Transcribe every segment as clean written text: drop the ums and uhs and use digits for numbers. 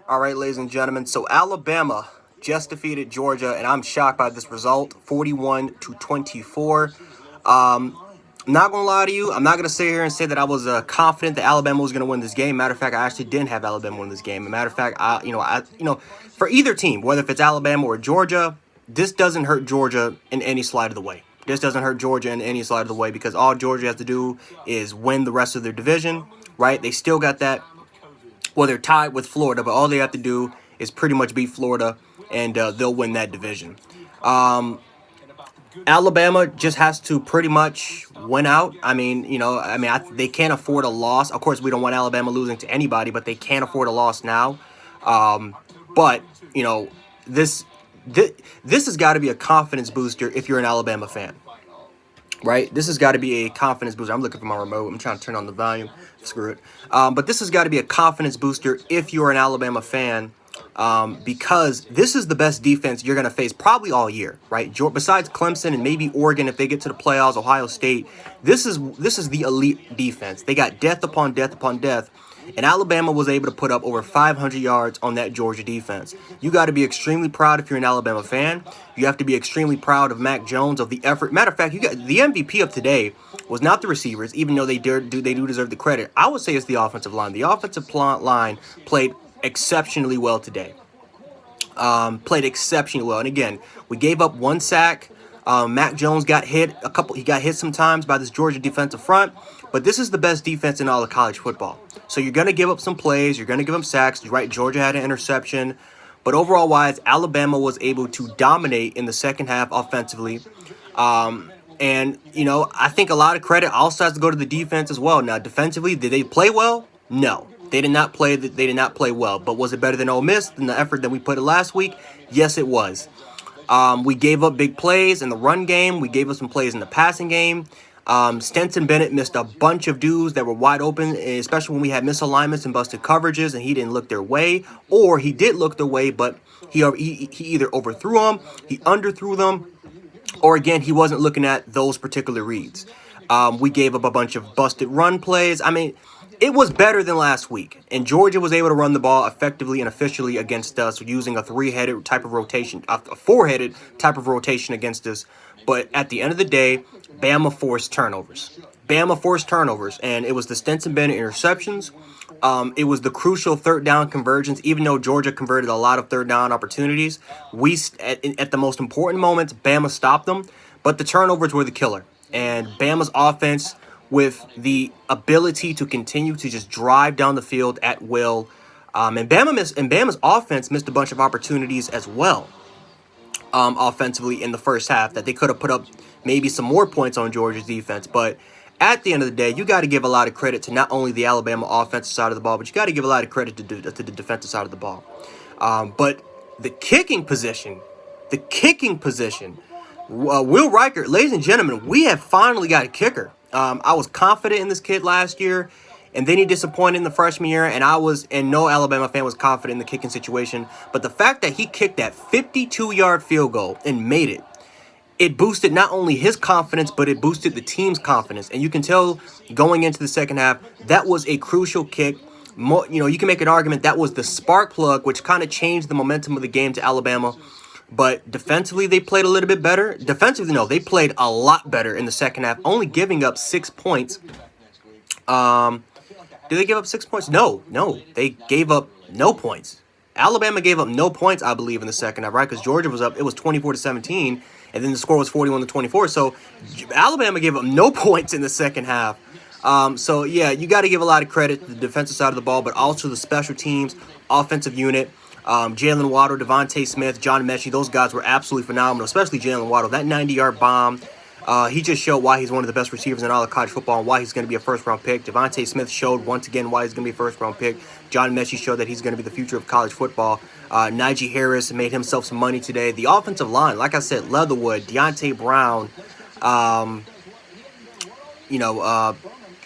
All right, ladies and gentlemen. So Alabama just defeated Georgia, and I'm shocked by this result, 41-24. I'm not gonna lie to you. I'm not gonna sit here and say that I was confident that Alabama was gonna win this game. Matter of fact, I actually didn't have Alabama win this game. Matter of fact, for either team, whether if it's Alabama or Georgia, this doesn't hurt Georgia in any slide of the way. This doesn't hurt Georgia in any slide of the way because all Georgia has to do is win the rest of their division, right? They still got that. Well, they're tied with Florida, but all they have to do is pretty much beat Florida, and they'll win that division. Alabama just has to pretty much win out. They can't afford a loss. Of course, we don't want Alabama losing to anybody, but they can't afford a loss now. But this this has got to be a confidence booster if you're an Alabama fan, right? This has got to be a confidence booster. I'm looking for my remote. I'm trying to turn on the volume. Screw it. But this has got to be a confidence booster if you're an Alabama fan, because this is the best defense you're going to face probably all year, right? Besides Clemson and maybe Oregon if they get to the playoffs, Ohio State, this is the elite defense. They got death upon death upon death. And Alabama was able to put up over 500 yards on that Georgia defense. You got to be extremely proud if you're an Alabama fan. You have to be extremely proud of Mac Jones, of the effort. Matter of fact, you got the MVP of today was not the receivers, even though they do deserve the credit. I would say it's the offensive line. The offensive line played exceptionally well today. Played exceptionally well. And again, we gave up one sack. Mac Jones got hit He got hit sometimes by this Georgia defensive front. But this is the best defense in all of college football. So you're going to give up some plays. You're going to give them sacks. Right, Georgia had an interception. But overall wise, Alabama was able to dominate in the second half offensively. I think a lot of credit also has to go to the defense as well. Now, defensively, did they play well? No. They did not play well. But was it better than Ole Miss, than the effort that we put in last week? Yes, it was. We gave up big plays in the run game. We gave up some plays in the passing game. Stetson Bennett missed a bunch of dudes that were wide open, especially when we had misalignments and busted coverages, and he didn't look their way, or he did look their way, but he either overthrew them, he underthrew them, or again, he wasn't looking at those particular reads. We gave up a bunch of busted run plays. I mean, it was better than last week, and Georgia was able to run the ball effectively and efficiently against us using a three-headed type of rotation, a four-headed type of rotation against us. But at the end of the day, Bama forced turnovers. And it was the Stetson Bennett interceptions. It was the crucial third down conversions. Even though Georgia converted a lot of third down opportunities, at the most important moments, Bama stopped them. But the turnovers were the killer. And Bama's offense, with the ability to continue to just drive down the field at will, and Bama's offense missed a bunch of opportunities as well. Offensively in the first half that they could have put up maybe some more points on Georgia's defense. But at the end of the day, you got to give a lot of credit to not only the Alabama offensive side of the ball, but you got to give a lot of credit to the defensive side of the ball. But the kicking position, Will Reichert, ladies and gentlemen, we have finally got a kicker. I was confident in this kid last year, and then he disappointed in the freshman year, and no Alabama fan was confident in the kicking situation. But the fact that he kicked that 52-yard field goal and made it, it boosted not only his confidence, but it boosted the team's confidence. And you can tell going into the second half, that was a crucial kick. You can make an argument that was the spark plug, which kind of changed the momentum of the game to Alabama. But defensively, they played a little bit better. Defensively, no, they played a lot better in the second half, only giving up 6 points. Did they give up 6 points? No, they gave up no points. Alabama gave up no points, I believe, in the second half, right? Because Georgia was up, it was 24-17, and then the score was 41-24. So Alabama gave up no points in the second half. So yeah, you got to give a lot of credit to the defensive side of the ball, but also the special teams, offensive unit. Jalen Waddle, Devontae Smith, John Mechie, those guys were absolutely phenomenal, especially Jalen Waddle. That 90-yard bomb. He just showed why he's one of the best receivers in all of college football and why he's going to be a first-round pick. Devontae Smith showed once again why he's going to be a first-round pick. John Mechie showed that he's going to be the future of college football. Najee Harris made himself some money today. The offensive line, like I said, Leatherwood, Deontay Brown,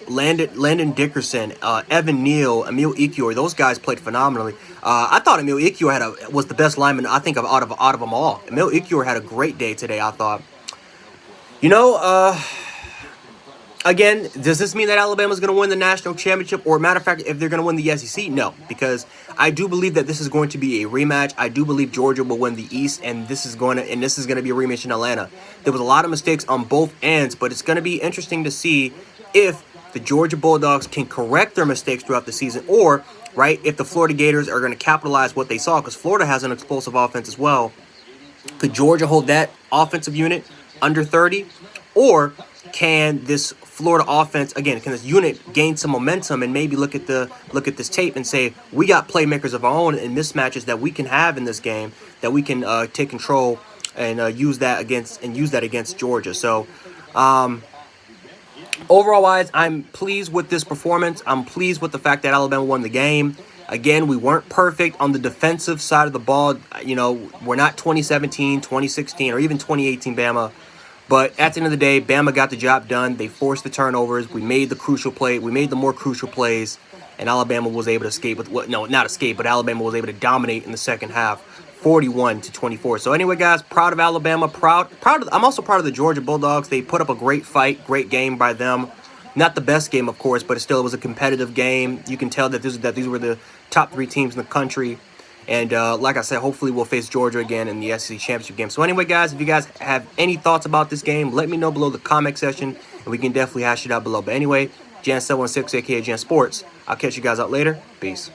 Landon Dickerson, Evan Neal, Emil Ekiyor, those guys played phenomenally. I thought Emil Ekiyor was the best lineman, I think, out of them all. Emil Ekiyor had a great day today, I thought. Again, does this mean that Alabama's going to win the national championship? Or, matter of fact, if they're going to win the SEC? No, because I do believe that this is going to be a rematch. I do believe Georgia will win the East, and this is going to be a rematch in Atlanta. There was a lot of mistakes on both ends, but it's going to be interesting to see if the Georgia Bulldogs can correct their mistakes throughout the season, or right if the Florida Gators are going to capitalize what they saw, because Florida has an explosive offense as well. Could Georgia hold that offensive unit under 30, or can this Florida offense, again, can this unit gain some momentum and maybe look at this tape and say, we got playmakers of our own and mismatches that we can have in this game, that we can take control and use that against Georgia. So overall wise, I'm pleased with this performance. I'm pleased with the fact that Alabama won the game. Again, we weren't perfect on the defensive side of the ball. You know, we're not 2017, 2016, or even 2018 Bama. But at the end of the day, Bama got the job done. They forced the turnovers. We made the crucial play. We made the more crucial plays, and Alabama was able to escape with not escape, but Alabama was able to dominate in the second half, 41-24. So anyway, guys, proud of Alabama. I'm also proud of the Georgia Bulldogs. They put up a great fight, great game by them. Not the best game, of course, but it was a competitive game. You can tell that these were the top 3 teams in the country. And like I said, hopefully we'll face Georgia again in the SEC Championship game. So anyway, guys, if you guys have any thoughts about this game, let me know below the comment section, and we can definitely hash it out below. But anyway, Jan716, aka Jan Sports. I'll catch you guys out later. Peace.